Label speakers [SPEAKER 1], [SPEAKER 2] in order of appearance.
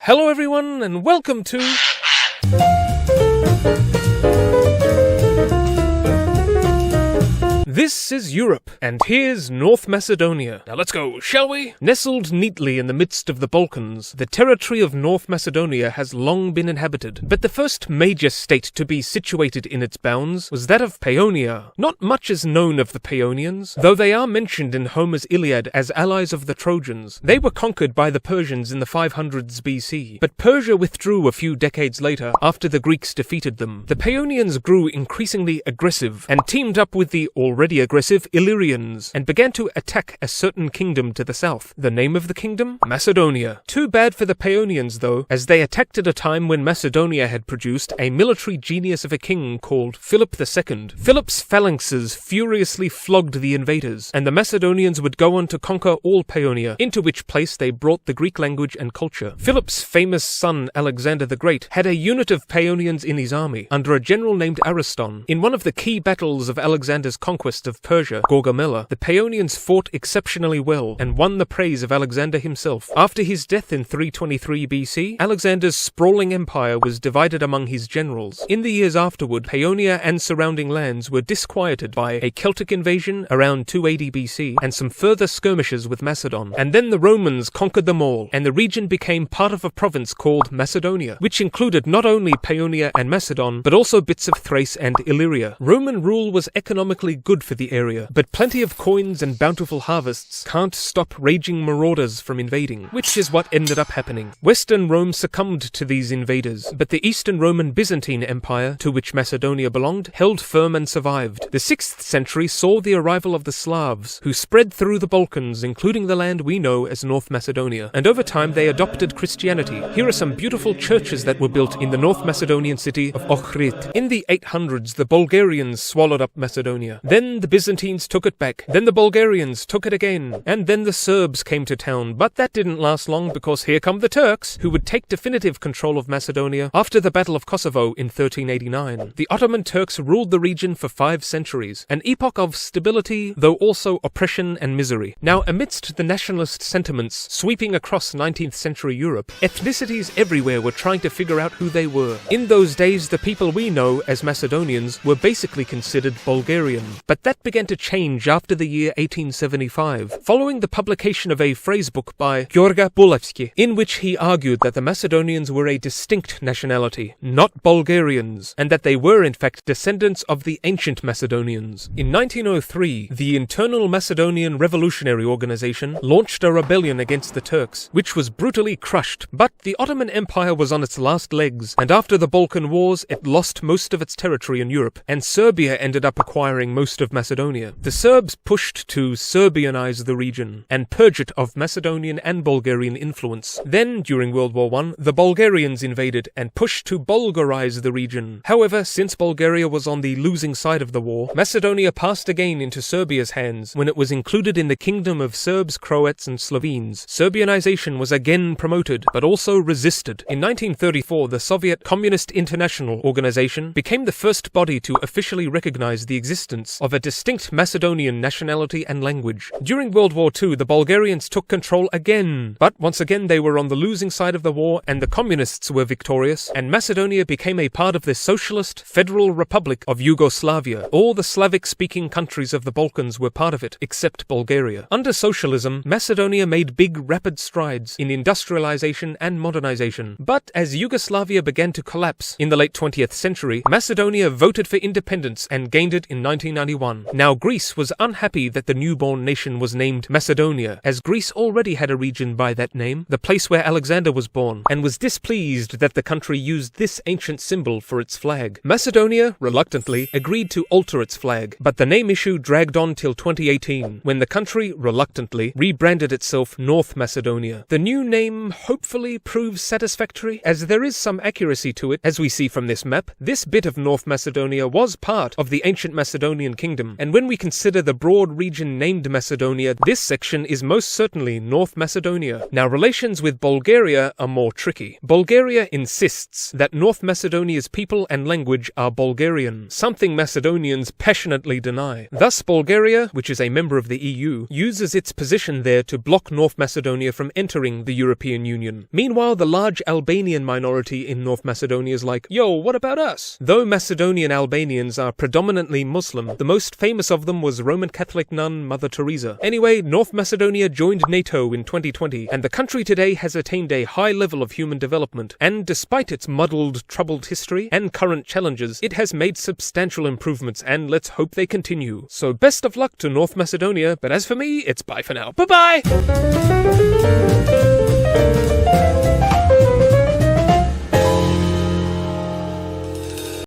[SPEAKER 1] Hello everyone, and welcome to... This is Europe, and here's North Macedonia. Now let's go, shall we? Nestled neatly in the midst of the Balkans, the territory of North Macedonia has long been inhabited. But the first major state to be situated in its bounds was that of Peonia. Not much is known of the Peonians, though they are mentioned in Homer's Iliad as allies of the Trojans. They were conquered by the Persians in the 500s BC, but Persia withdrew a few decades later after the Greeks defeated them. The Peonians grew increasingly aggressive and teamed up with the already aggressive Illyrians and began to attack a certain kingdom to the south. The name of the kingdom? Macedonia. Too bad for the Peonians though, as they attacked at a time when Macedonia had produced a military genius of a king called Philip II. Philip's phalanxes furiously flogged the invaders, and the Macedonians would go on to conquer all Paeonia, into which place they brought the Greek language and culture. Philip's famous son Alexander the Great had a unit of Peonians in his army, under a general named Ariston. In one of the key battles of Alexander's conquest of Persia, Gaugamela, the Peonians fought exceptionally well and won the praise of Alexander himself. After his death in 323 BC, Alexander's sprawling empire was divided among his generals. In the years afterward, Paeonia and surrounding lands were disquieted by a Celtic invasion around 280 BC and some further skirmishes with Macedon. And then the Romans conquered them all, and the region became part of a province called Macedonia, which included not only Paeonia and Macedon, but also bits of Thrace and Illyria. Roman rule was economically good for the area, but plenty of coins and bountiful harvests can't stop raging marauders from invading, which is what ended up happening. Western Rome succumbed to these invaders, but the Eastern Roman Byzantine Empire, to which Macedonia belonged, held firm and survived. The 6th century saw the arrival of the Slavs, who spread through the Balkans, including the land we know as North Macedonia, and over time they adopted Christianity. Here are some beautiful churches that were built in the North Macedonian city of Ohrid. In the 800s, the Bulgarians swallowed up Macedonia. Then the Byzantines took it back. Then the Bulgarians took it again. And then the Serbs came to town. But that didn't last long, because here come the Turks, who would take definitive control of Macedonia after the Battle of Kosovo in 1389. The Ottoman Turks ruled the region for 5 centuries, an epoch of stability, though also oppression and misery. Now, amidst the nationalist sentiments sweeping across 19th century Europe, ethnicities everywhere were trying to figure out who they were. In those days, the people we know as Macedonians were basically considered Bulgarian. But that began to change after the year 1875, following the publication of a phrasebook by Georga Bulevski, in which he argued that the Macedonians were a distinct nationality, not Bulgarians, and that they were in fact descendants of the ancient Macedonians. In 1903, the Internal Macedonian Revolutionary Organization launched a rebellion against the Turks, which was brutally crushed, but the Ottoman Empire was on its last legs, and after the Balkan Wars, it lost most of its territory in Europe, and Serbia ended up acquiring most of Macedonia. The Serbs pushed to Serbianize the region and purge it of Macedonian and Bulgarian influence. Then, during World War I, the Bulgarians invaded and pushed to Bulgarize the region. However, since Bulgaria was on the losing side of the war, Macedonia passed again into Serbia's hands when it was included in the kingdom of Serbs, Croats, and Slovenes. Serbianization was again promoted, but also resisted. In 1934, the Soviet Communist International Organization became the first body to officially recognize the existence of a distinct Macedonian nationality and language. During World War II, the Bulgarians took control again, but once again they were on the losing side of the war and the communists were victorious, and Macedonia became a part of the Socialist Federal Republic of Yugoslavia. All the Slavic-speaking countries of the Balkans were part of it, except Bulgaria. Under socialism, Macedonia made big, rapid strides in industrialization and modernization. But as Yugoslavia began to collapse in the late 20th century, Macedonia voted for independence and gained it in 1991. Now, Greece was unhappy that the newborn nation was named Macedonia, as Greece already had a region by that name, the place where Alexander was born, and was displeased that the country used this ancient symbol for its flag. Macedonia, reluctantly, agreed to alter its flag, but the name issue dragged on till 2018, when the country, reluctantly, rebranded itself North Macedonia. The new name hopefully proves satisfactory, as there is some accuracy to it. As we see from this map, this bit of North Macedonia was part of the ancient Macedonian kingdom kingdom, and when we consider the broad region named Macedonia, this section is most certainly North Macedonia. Now, relations with Bulgaria are more tricky. Bulgaria insists that North Macedonia's people and language are Bulgarian, something Macedonians passionately deny. Thus, Bulgaria, which is a member of the EU, uses its position there to block North Macedonia from entering the European Union. Meanwhile, the large Albanian minority in North Macedonia is like, yo, what about us? Though Macedonian Albanians are predominantly Muslim, the most famous of them was Roman Catholic nun Mother Teresa. Anyway, North Macedonia joined NATO in 2020, and the country today has attained a high level of human development, and despite its muddled, troubled history and current challenges, it has made substantial improvements, and let's hope they continue. So best of luck to North Macedonia, but as for me, it's bye for now. Bye-bye!